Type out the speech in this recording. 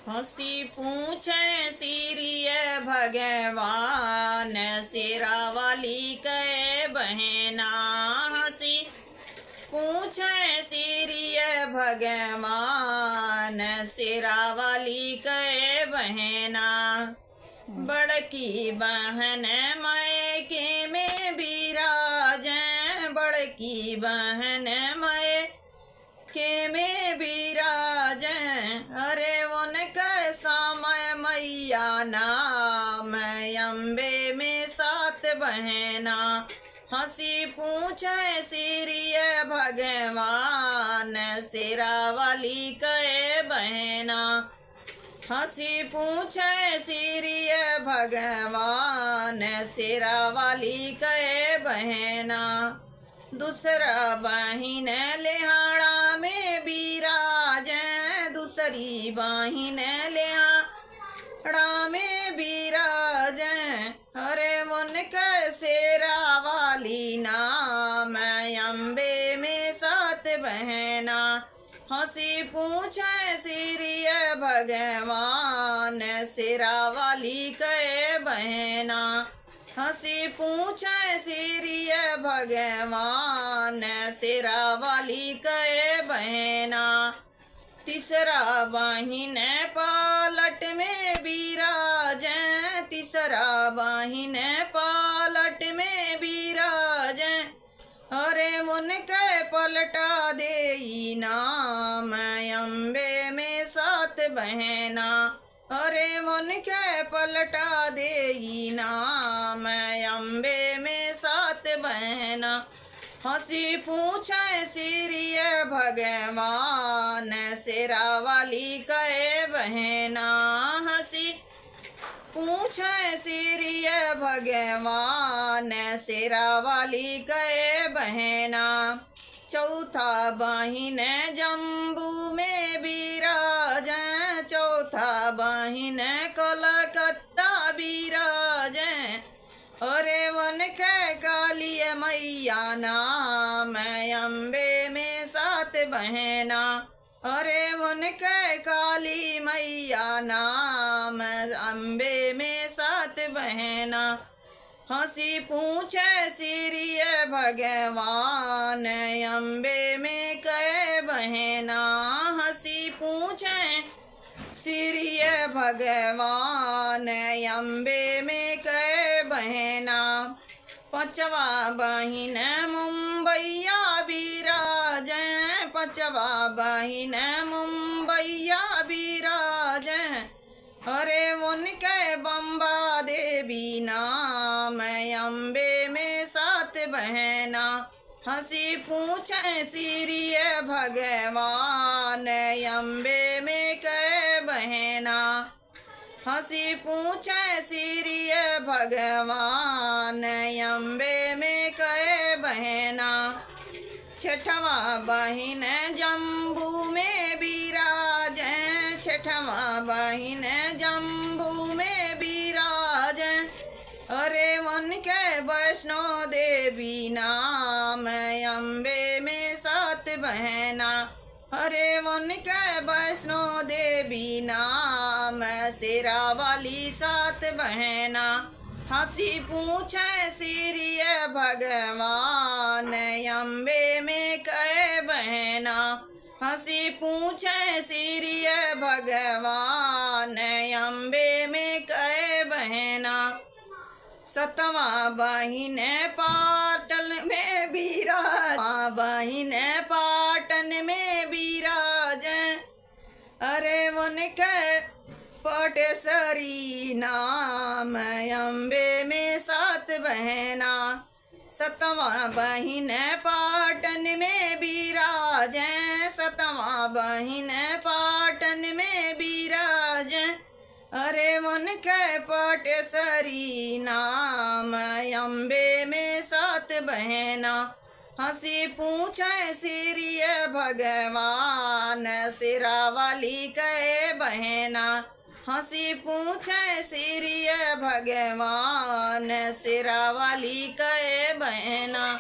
हंसी पूछे सिरिय भगवान सिरावाली के बहना। हंसी पूछे सिरिय भगवान सिरावाली के बहना। बड़की बहन मायके में बिराजें, बड़की बहन मायके में बिराजें। अरे उनका समय मैया नाम अम्बे में सात बहना। हंसी पूछे सिरिय भगवान सिरावाली के बहना। हंसी पूछे सिरिय भगवान सिरावाली के बहना। दूसरा बहिन लिहाड़ा में बिराजें, दूसरी बहिन लिहाड़ा में बिराजें। अरे उनका शेरावाली नाम अम्बे में सात बहना। हंसी पूछे सिरिय भगवान सिरावाली के बहना। हंसी पूछे सिरिय भगवान सिरावाली के बहना। तीसरा बहिन पालट में बिराजें, तीसरा बहिन पालट में बिराजें। अरे उनके पलटा दे नाम अम्बे में सात बहना। अरे उनके पलटा दे नाम अम्बे में सात बहना। हंसी पूछे सिरिय भगवान सिरावाली के बहना। हंसी पूछे सिरिय भगवान सिरावाली के बहना। चौथा बहिन जम्बू में बिराजें, चौथा बहिन कलकत्ता बिराजें। अरे उनके काली मैया नाम अम्बे में सात बहना। अरे उनके काली मैया नाम अम्बे में सात बहना। हंसी पूछे सिरिय भगवान अम्बे में कै बहना। हंसी पूछे सिरिय भगवान अम्बे में कै बहना। पांचवा बहिन मुंबईया बिराजें, पांचवा बहिन मुंबईया बिराजें। अरे उनके बम्बा देवी नाम अम्बे में सात बहना। हंसी पूछे सिरिय भगवान अम्बे में कै बहना। हंसी पूछे सिरिय भगवान अम्बे में कै बहना। छठवा बहिन जम्बू में बिराजें, छठवा बहिन जम्बू में बिराजें। अरे उनके वैष्णो देवी नाम अम्बे में सात बहना। अरे उनके वैष्णो देवी नाम सिरावाली सात बहना। हंसी पूछे सिरिय भगवान अम्बे में कै बहना। हंसी पूछे सिरिय भगवान अम्बे में कै बहना। सतवा बहिन पाटन में बिराज, बहिन पाटन में बिराजें। अरे उनके पटेसरी नाम अम्बे में सात बहना। सतवा बहिन पाटन में बिराजें, सतवा बहिन पाटन में बिराजें। अरे उनके पटेसरी नाम अम्बे में सात बहना। हंसी पूछे सिरिय भगवान सिरावाली के बहना। हंसी पूछे सिरिय भगवान सिरावाली के बहना।